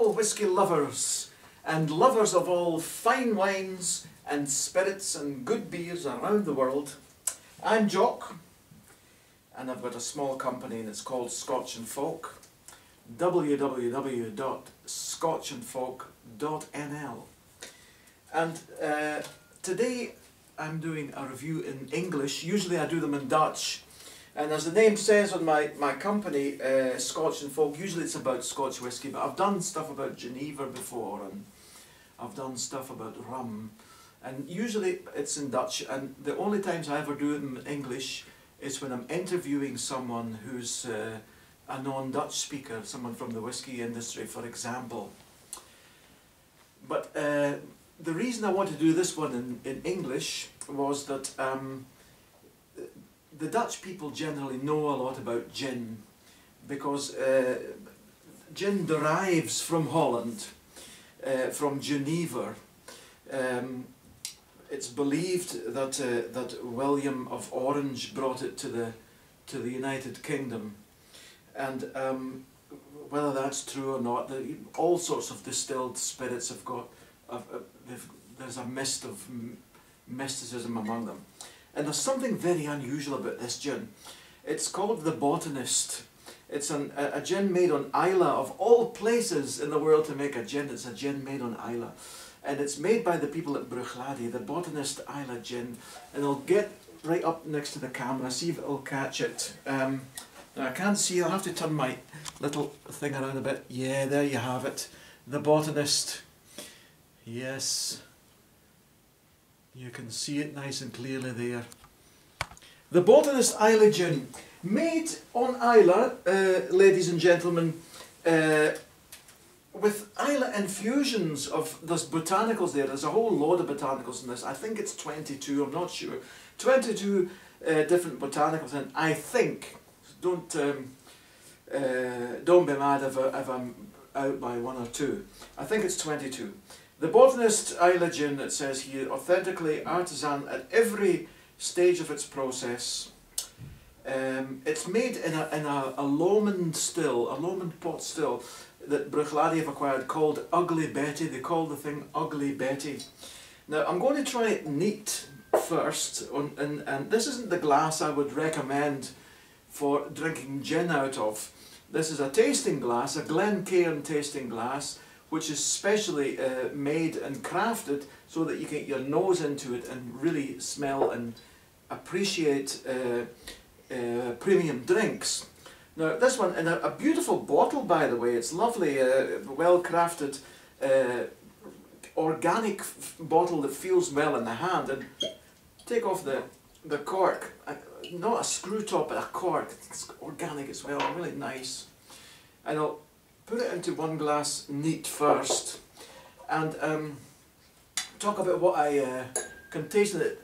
Hello whisky lovers and lovers of all fine wines and spirits and good beers around the world. I'm Jock and I've got a small company that's called Scotch and Folk. www.scotchandfolk.nl. And today I'm doing a review in English. Usually I do them in Dutch. And as the name says on my company, Scotch and Folk, usually it's about Scotch whisky, but I've done stuff about Geneva before, and I've done stuff about rum, and usually it's in Dutch, and the only times I ever do it in English is when I'm interviewing someone who's a non-Dutch speaker, someone from the whisky industry, for example. But the reason I want to do this one in English was that the Dutch people generally know a lot about gin, because gin derives from Holland, from Geneva. It's believed that that William of Orange brought it to the United Kingdom, and whether that's true or not, all sorts of distilled spirits have got there's a mist of mysticism among them. And there's something very unusual about this gin. It's called the Botanist. It's a gin made on Islay, of all places in the world to make a gin. It's a gin made on Islay. And it's made by the people at Bruichladdich, the Botanist Islay Gin. And I'll get right up next to the camera, see if it'll catch it. Now I can't see, I'll have to turn my little thing around a bit. Yeah, there you have it. The Botanist. Yes. You can see it nice and clearly there. The Botanist Islay Gin, made on Islay, ladies and gentlemen, with Islay infusions of, there's botanicals there, there's a whole load of botanicals in this. I think it's 22, I'm not sure. 22 different botanicals, and I think, don't be mad if I'm out by one or two. I think it's 22. The Botanist Islay Gin, it says here, authentically artisan at every stage of its process. It's made in a Lomond still, a Lomond pot still that Bruichladdich have acquired, called Ugly Betty. They call the thing Ugly Betty. Now I'm going to try it neat first, and this isn't the glass I would recommend for drinking gin out of. This is a tasting glass, a Glencairn tasting glass, which is specially made and crafted so that you can get your nose into it and really smell and appreciate premium drinks. Now this one, in a beautiful bottle, by the way, it's lovely, well crafted, organic bottle that feels well in the hand. And take off the cork, not a screw top but a cork, it's organic as well, really nice. And I'll put it into one glass neat first, and talk about what I can taste in it.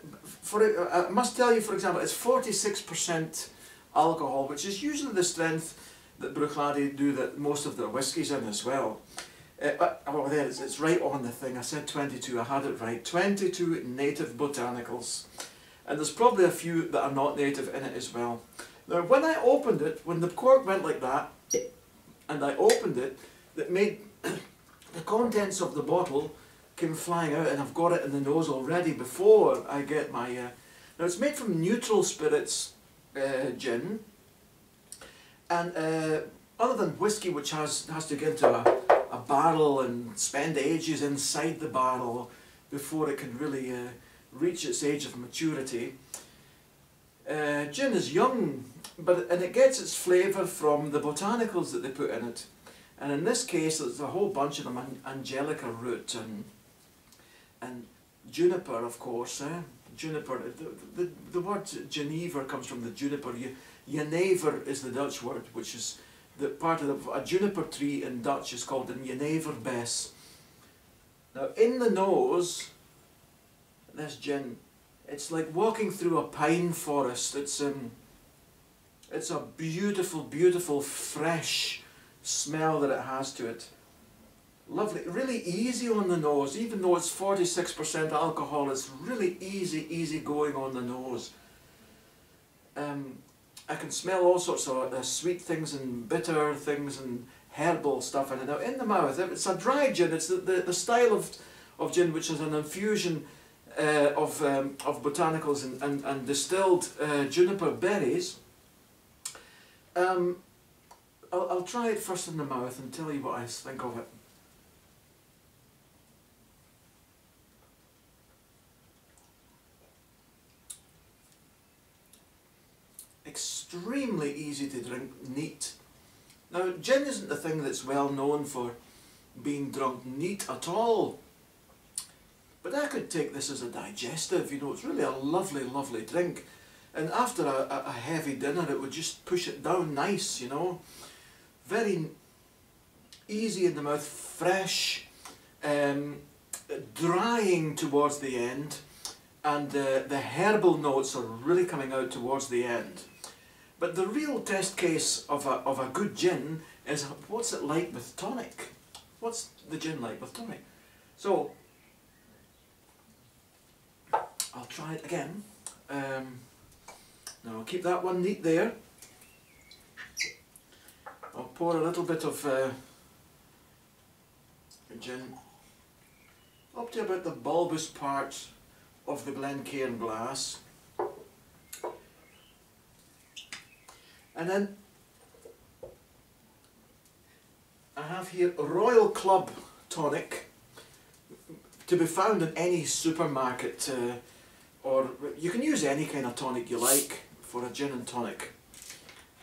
I must tell you, for example, it's 46% alcohol, which is usually the strength that Bruichladdich do that most of their whiskies in as well. Oh, there it's right on the thing. I said 22. I had it right. 22 native botanicals, and there's probably a few that are not native in it as well. Now, when I opened it, when the cork went like that, and I opened it, that made the contents of the bottle came flying out, and I've got it in the nose already before I get my... Now it's made from neutral spirits gin, and other than whisky, which has to get into a barrel and spend ages inside the barrel before it can really reach its age of maturity, gin is young, and it gets its flavour from the botanicals that they put in it. And in this case, there's a whole bunch of them: angelica root and juniper, of course. Juniper. The word Geneva comes from the juniper. Jenever is the Dutch word, which is the part of a juniper tree in Dutch is called an jeneverbes. Now, in the nose, this gin, it's like walking through a pine forest. It's a beautiful, beautiful, fresh smell that it has to it. Lovely, really easy on the nose, even though it's 46% alcohol. It's really easy going on the nose. I can smell all sorts of sweet things and bitter things and herbal stuff in it. Now in the mouth, it's a dry gin. It's the style of gin which is an infusion of botanicals and distilled juniper berries. I'll try it first in the mouth and tell you what I think of it. Extremely easy to drink, neat. Now gin isn't the thing that's well known for being drunk neat at all, but I could take this as a digestive, you know. It's really a lovely, lovely drink, and after a heavy dinner it would just push it down nice, you know. Very easy in the mouth, fresh, drying towards the end, and the herbal notes are really coming out towards the end. But the real test case of a good gin is what's it like with tonic? What's the gin like with tonic? So I'll try it again. Now I'll keep that one neat there. I'll pour a little bit of gin up to about the bulbous part of the Glencairn glass. And then I have here Royal Club tonic, to be found in any supermarket, or you can use any kind of tonic you like for a gin and tonic.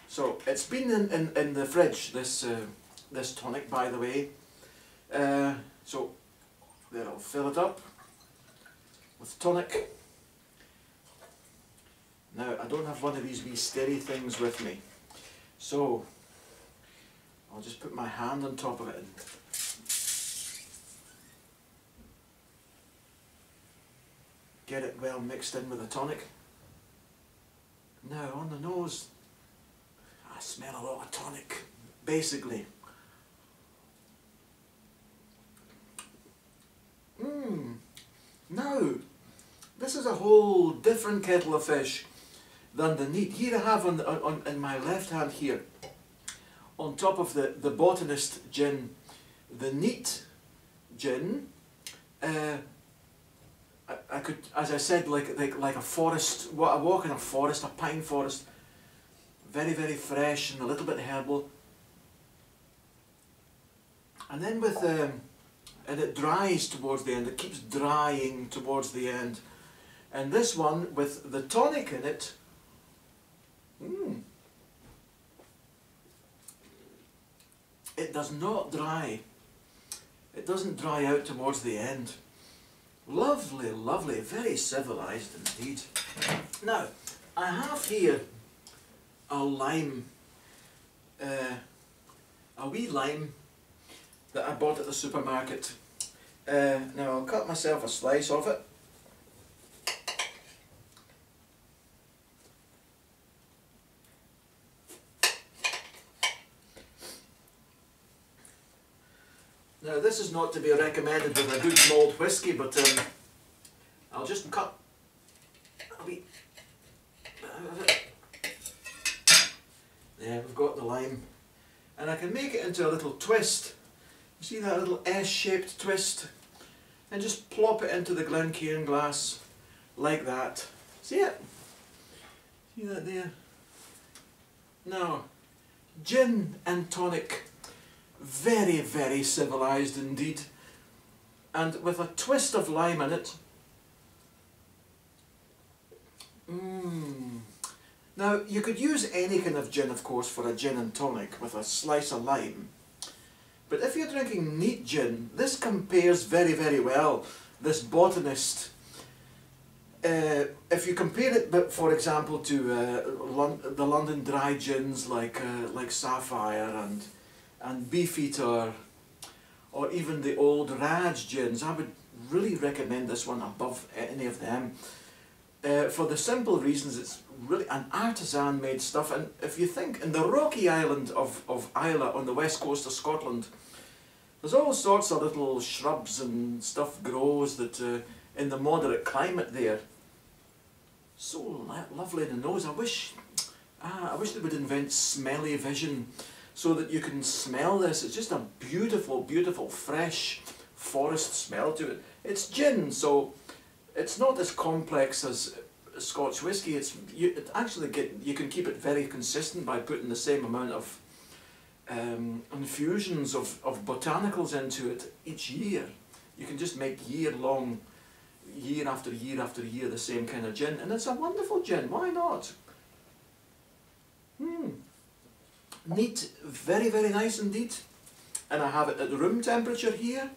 So it's been in the fridge, this tonic, by the way. So there, I'll fill it up with tonic. Now I don't have one of these wee stirry things with me, so I'll just put my hand on top of it and get it well mixed in with the tonic. Now on the nose, I smell a lot of tonic, basically. Now, this is a whole different kettle of fish than the neat. Here I have in my left hand here, on top of the Botanist gin, the neat gin. I could, as I said, like a forest. I walk in a forest, a pine forest. Very, very fresh and a little bit herbal. And then with and it dries towards the end. It keeps drying towards the end. And this one with the tonic in it. It does not dry. It doesn't dry out towards the end. Lovely, lovely, very civilized indeed. Now, I have here a lime, a wee lime that I bought at the supermarket. Now I'll cut myself a slice of it. Now this is not to be recommended with a good mulled whisky, but I'll just cut a wee bit of it. There, we've got the lime. And I can make it into a little twist. You see that little S-shaped twist? And just plop it into the Glencairn glass like that. See it? See that there? Now, gin and tonic. Very, very civilized indeed. And with a twist of lime in it. Now, you could use any kind of gin, of course, for a gin and tonic with a slice of lime. But if you're drinking neat gin, this compares very, very well. This Botanist. If you compare it, for example, to the London dry gins like Sapphire and Beefeater, or even the old Raj gins, I would really recommend this one above any of them. For the simple reasons it's really an artisan made stuff, and if you think in the rocky island of Islay on the west coast of Scotland, there's all sorts of little shrubs and stuff grows that in the moderate climate there. So lovely in the nose. I wish they would invent smelly vision so that you can smell this. It's just a beautiful, beautiful, fresh forest smell to it. It's gin, so it's not as complex as Scotch whisky. You can keep it very consistent by putting the same amount of infusions of botanicals into it each year. You can just make year-long, year after year after year, the same kind of gin, and it's a wonderful gin. Why not? Neat, very, very nice indeed. And I have it at room temperature here.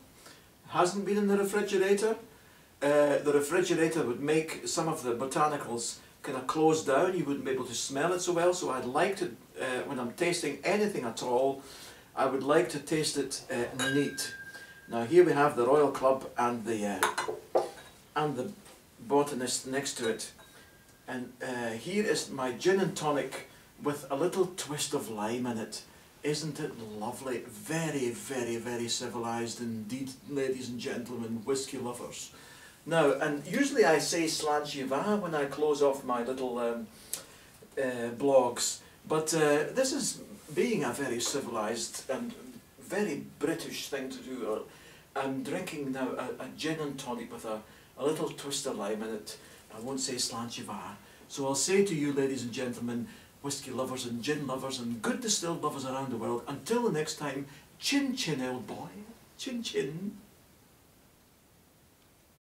Hasn't been in the refrigerator. The refrigerator would make some of the botanicals kind of close down. You wouldn't be able to smell it so well. So I'd like to, when I'm tasting anything at all, I would like to taste it neat. Now here we have the Royal Club and the Botanist next to it. And here is my gin and tonic with a little twist of lime in it. Isn't it lovely? Very, very, very civilized indeed, ladies and gentlemen, whisky lovers. Now, and usually I say slanchiva when I close off my little blogs, but this is being a very civilized and very British thing to do. I'm drinking now a gin and tonic with a little twist of lime in it. I won't say slanchiva. So I'll say to you, ladies and gentlemen, whisky lovers and gin lovers and good distilled lovers around the world, until the next time, chin chin, old boy, chin chin.